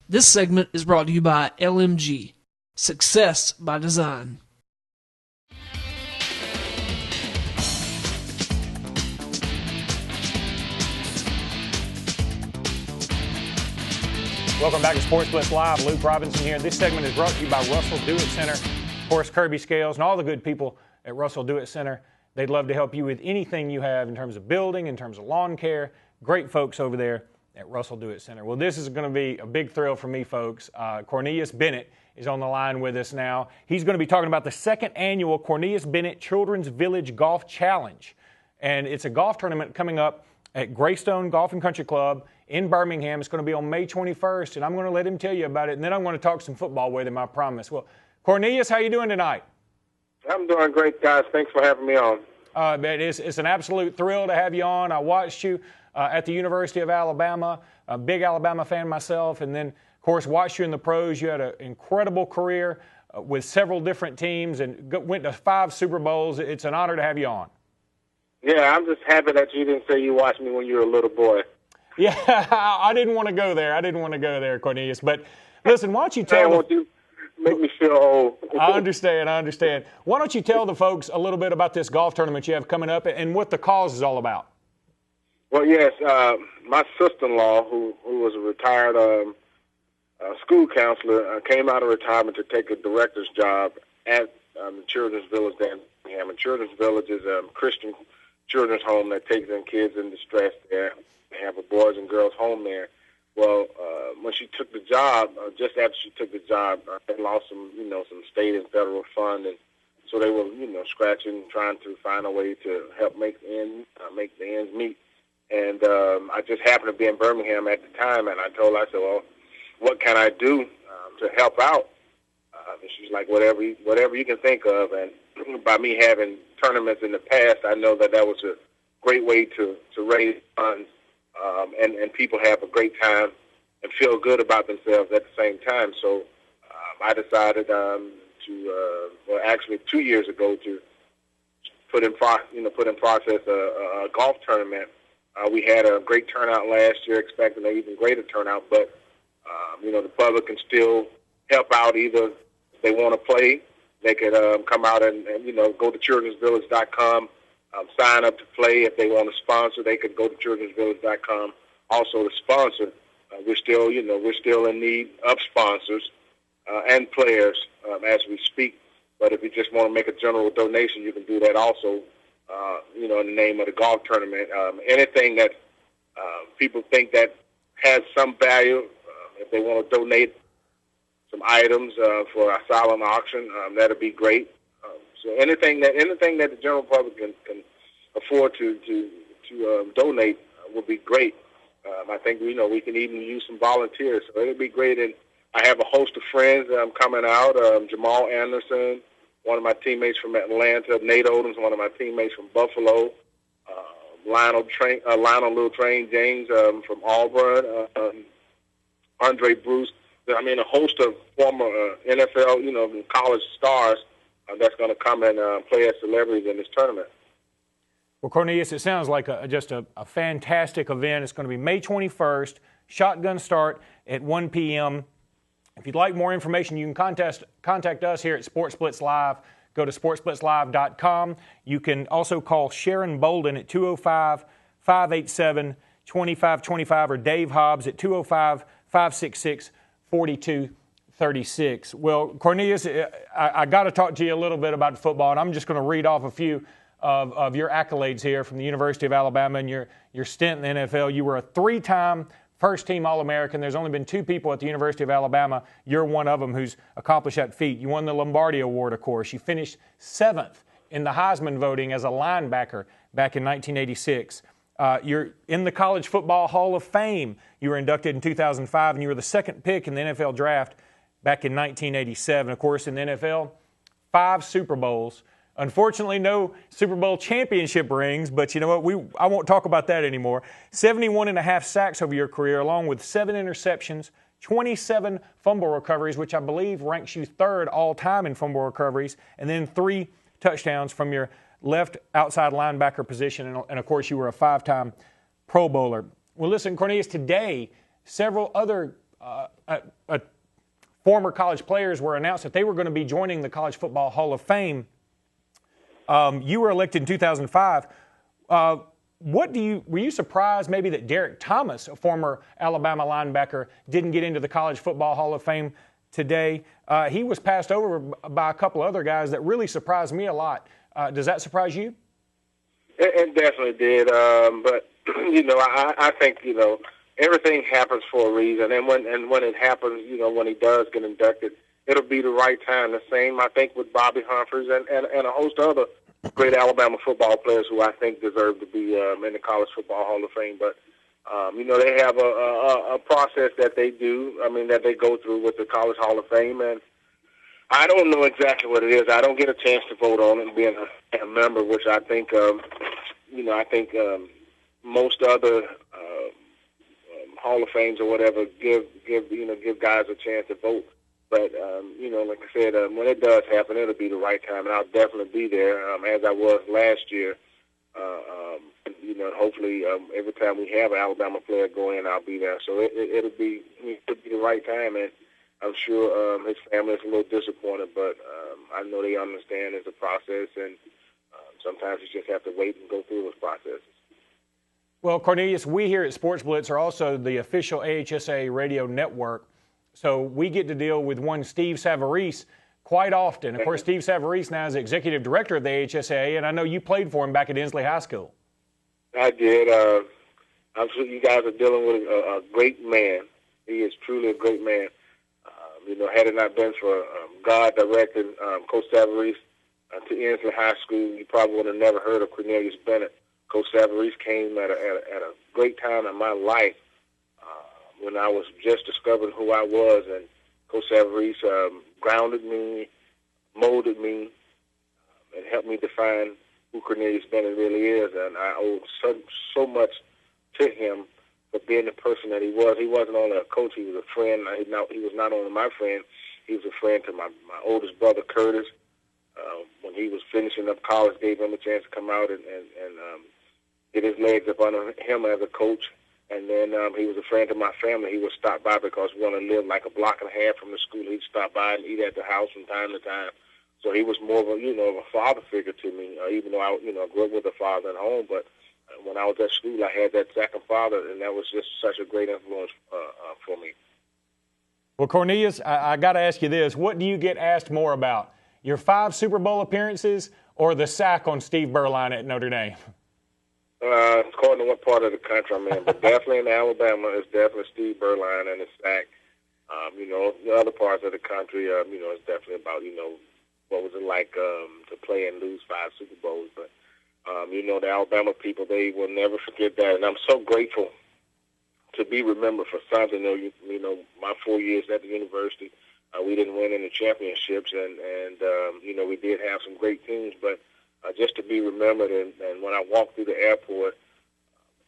This segment is brought to you by LMG, Success by Design. Welcome back to Sportz Blitz Live. Luke Robinson here. This segment is brought to you by Russell Do-It Center. Of course, Kirby Scales and all the good people at Russell Do-It Center. They'd love to help you with anything you have in terms of building, in terms of lawn care. Great folks over there at Russell Do-It Center. Well, this is going to be a big thrill for me, folks. Cornelius Bennett is on the line with us now. He's going to be talking about the second annual Cornelius Bennett Children's Village Golf Challenge. And it's a golf tournament coming up at Greystone Golf and Country Club in Birmingham. It's going to be on May 21st, and I'm going to let him tell you about it, and then I'm going to talk some football with him, I promise. Well, Cornelius, how you doing tonight? I'm doing great, guys. Thanks for having me on. It's an absolute thrill to have you on. I watched you at the University of Alabama, a big Alabama fan myself, and then, of course, watched you in the pros. You had an incredible career with several different teams and went to 5 Super Bowls. It's an honor to have you on. Yeah, I'm just happy that you didn't say you watched me when you were a little boy. Yeah, I didn't want to go there. Cornelius. But listen, why don't you tell want you make me feel old. I understand. Why don't you tell the folks a little bit about this golf tournament you have coming up and what the cause is all about? Well, yes, my sister-in-law, who was a retired school counselor, came out of retirement to take a director's job at the Children's Village there in Birmingham. And Children's Village is a Christian children's home that takes in kids in distress there. They have a boys and girls home there. Well, when she took the job, just after she took the job, they lost some state and federal funding. So they were, scratching, trying to find a way to help make the ends meet. And I just happened to be in Birmingham at the time, and I told her, I said, well, what can I do to help out? And she's like, whatever you can think of. And by me having tournaments in the past, I know that was a great way to raise funds and people have a great time and feel good about themselves at the same time. So I decided actually 2 years ago to put in process a golf tournament. We had a great turnout last year, expecting an even greater turnout, but the public can still help out. Either if they want to play, they could come out and go to childrensvillage.com, sign up to play. If they want to sponsor, they could go to childrensvillage.com. Also to sponsor, we're still in need of sponsors and players as we speak. But if you just want to make a general donation, you can do that also. In the name of the golf tournament, anything that people think that has some value, if they want to donate some items for a silent auction, that'd be great. So anything that the general public can afford to donate would be great. I think we can even use some volunteers, so it'd be great. And I have a host of friends coming out. Jamal Anderson, one of my teammates from Atlanta. Nate Odom's one of my teammates from Buffalo. Lionel Little Train James from Auburn. Andre Bruce. I mean, a host of former NFL, college stars that's going to come and play as celebrities in this tournament. Well, Cornelius, it sounds like just a fantastic event. It's going to be May 21st, shotgun start at 1 p.m. If you'd like more information, you can contact us here at Sportz Blitz Live. Go to sportsblitzlive.com. You can also call Sharon Bolden at 205-587-2525 or Dave Hobbs at 205-566-4236. Well, Cornelius, I got to talk to you a little bit about football, and I'm just going to read off a few of your accolades here from the University of Alabama and your stint in the NFL. You were a 3-time first-team All-American. There's only been 2 people at the University of Alabama. You're one of them who's accomplished that feat. You won the Lombardi Award, of course. You finished 7th in the Heisman voting as a linebacker back in 1986. You're in the College Football Hall of Fame. You were inducted in 2005, and you were the 2nd pick in the NFL draft back in 1987. Of course, in the NFL, 5 Super Bowls. Unfortunately, no Super Bowl championship rings, but you know what? I won't talk about that anymore. 71.5 sacks over your career, along with 7 interceptions, 27 fumble recoveries, which I believe ranks you 3rd all-time in fumble recoveries, and then 3 touchdowns from your left outside linebacker position, and of course, you were a 5-time Pro Bowler. Well, listen, Cornelius, today, several other former college players were announced that they were going to be joining the College Football Hall of Fame. You were elected in 2005. Were you surprised maybe that Derek Thomas, a former Alabama linebacker, didn't get into the College Football Hall of Fame today? He was passed over by a couple other guys that really surprised me a lot. Does that surprise you? It definitely did. But I think everything happens for a reason, and when it happens, when he does get inducted, it'll be the right time. The same, I think, with Bobby Humphries and a host of other great Alabama football players who I think deserve to be in the College Football Hall of Fame. But they have a process that they do. That they go through with the College Hall of Fame, and I don't know exactly what it is. I don't get a chance to vote on it, being a member, which I think, most other Hall of Fames or whatever give guys a chance to vote. But like I said, when it does happen, it'll be the right time, and I'll definitely be there, as I was last year. Hopefully, every time we have an Alabama player go in, I'll be there. So it'll be the right time, and I'm sure his family is a little disappointed, but I know they understand it's a process, and sometimes you just have to wait and go through those processes. Well, Cornelius, we here at Sportz Blitz are also the official AHSA radio network, so we get to deal with one Steve Savarese quite often. Of course, Steve Savarese now is executive director of the AHSA, and I know you played for him back at Inslee High School. I did. I'm sure you guys are dealing with a great man. He is truly a great man. Had it not been for God directing Coach Savarese to Inslee High School, you probably would have never heard of Cornelius Bennett. Coach Savarese came at a great time in my life when I was just discovering who I was, and Coach Savarese grounded me, molded me, and helped me define who Cornelius Bennett really is. And I owe so much to him for being the person that he was. He wasn't only a coach; he was a friend. He was not only my friend; he was a friend to my oldest brother, Curtis. When he was finishing up college, gave him a chance to come out and get his legs up under him as a coach. And then he was a friend to my family. He would stop by because we only lived like a block and a half from the school. He'd stop by and eat at the house from time to time. So he was more of a father figure to me, even though I grew up with a father at home. But when I was at school, I had that second father, and that was just such a great influence for me. Well, Cornelius, I got to ask you this. What do you get asked more about, your 5 Super Bowl appearances or the sack on Steve Berline at Notre Dame? According to what part of the country I'm in, but definitely in Alabama, it's definitely Steve Berline and the sack. The other parts of the country, it's definitely about, what was it like to play and lose 5 Super Bowls. But, the Alabama people, they will never forget that. And I'm so grateful to be remembered for something. My 4 years at the university, we didn't win any championships, and we did have some great teams, but just to be remembered, and when I walk through the airport,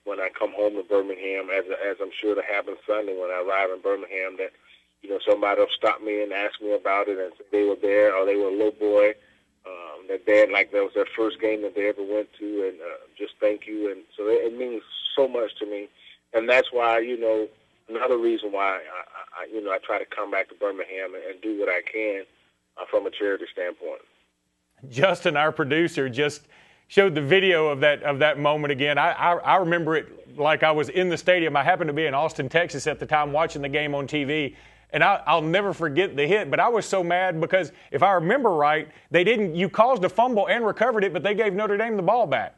when I come home to Birmingham, as I'm sure to happen Sunday when I arrive in Birmingham, that somebody will stop me and ask me about it and say they were there or they were a little boy, that that was their first game that they ever went to, and just thank you. And so it means so much to me, and that's why another reason why I try to come back to Birmingham and do what I can from a charity standpoint. Justin, our producer, just showed the video of that moment again. I remember it like I was in the stadium. I happened to be in Austin, Texas at the time watching the game on TV, and I'll never forget the hit. But I was so mad because if I remember right, you caused a fumble and recovered it, but they gave Notre Dame the ball back.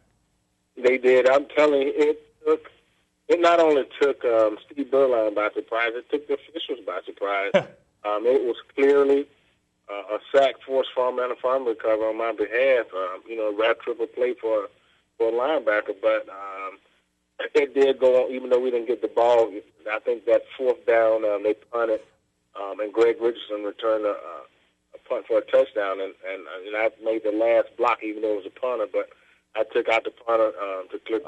They did. I'm telling you, it not only took Steve Berline by surprise, it took the officials by surprise. It was clearly a sack, forced fumble, and a fumble recovery on my behalf. Rap triple play for a linebacker, but it did go on. Even though we didn't get the ball, I think that fourth down they punted, and Greg Richardson returned a punt for a touchdown, and I made the last block, even though it was a punter, but I took out the punter to click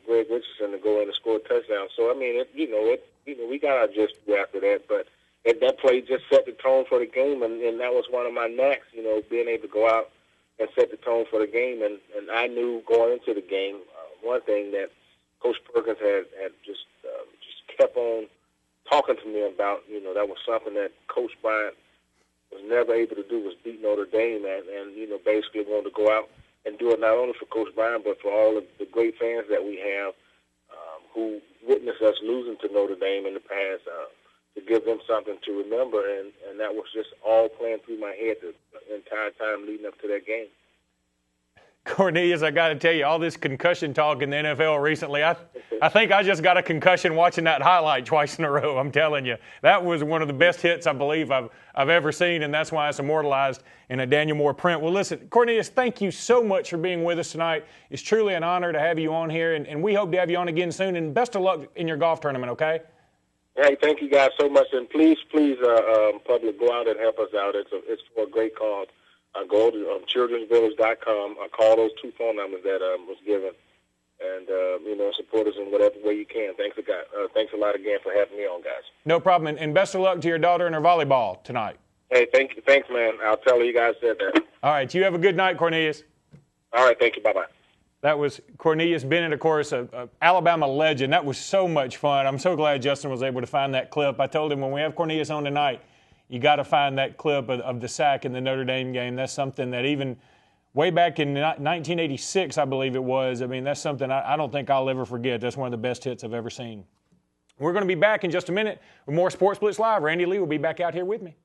Greg Richardson to go in and score a touchdown. So we got our just after that, but. That play just set the tone for the game, and that was one of my knacks, being able to go out and set the tone for the game. And I knew going into the game, one thing that Coach Perkins had just kept on talking to me about, that was something that Coach Bryant was never able to do, was beat Notre Dame and basically wanted to go out and do it not only for Coach Bryant but for all of the great fans that we have who witnessed us losing to Notre Dame in the past, to give them something to remember. And that was just all playing through my head the entire time leading up to that game. Cornelius, I got to tell you, all this concussion talk in the NFL recently, I think I just got a concussion watching that highlight twice in a row. I'm telling you, that was one of the best hits I believe I've ever seen, and that's why it's immortalized in a Daniel Moore print. Well, listen, Cornelius, thank you so much for being with us tonight. It's truly an honor to have you on here, and we hope to have you on again soon. And best of luck in your golf tournament, okay? Hey, thank you guys so much, and please, public, go out and help us out. It's for a great cause. Go to childrensvillage.com. Call those 2 phone numbers that was given, and support us in whatever way you can. Thanks a lot again for having me on, guys. No problem, and best of luck to your daughter in her volleyball tonight. Hey, thanks, man. I'll tell her you guys said that. All right, you have a good night, Cornelius. All right, thank you. Bye-bye. That was Cornelius Bennett, of course, a Alabama legend. That was so much fun. I'm so glad Justin was able to find that clip. I told him when we have Cornelius on tonight, you got to find that clip of the sack in the Notre Dame game. That's something that even way back in 1986, I believe it was, that's something I don't think I'll ever forget. That's one of the best hits I've ever seen. We're going to be back in just a minute with more Sports Blitz Live. Randy Lee will be back out here with me.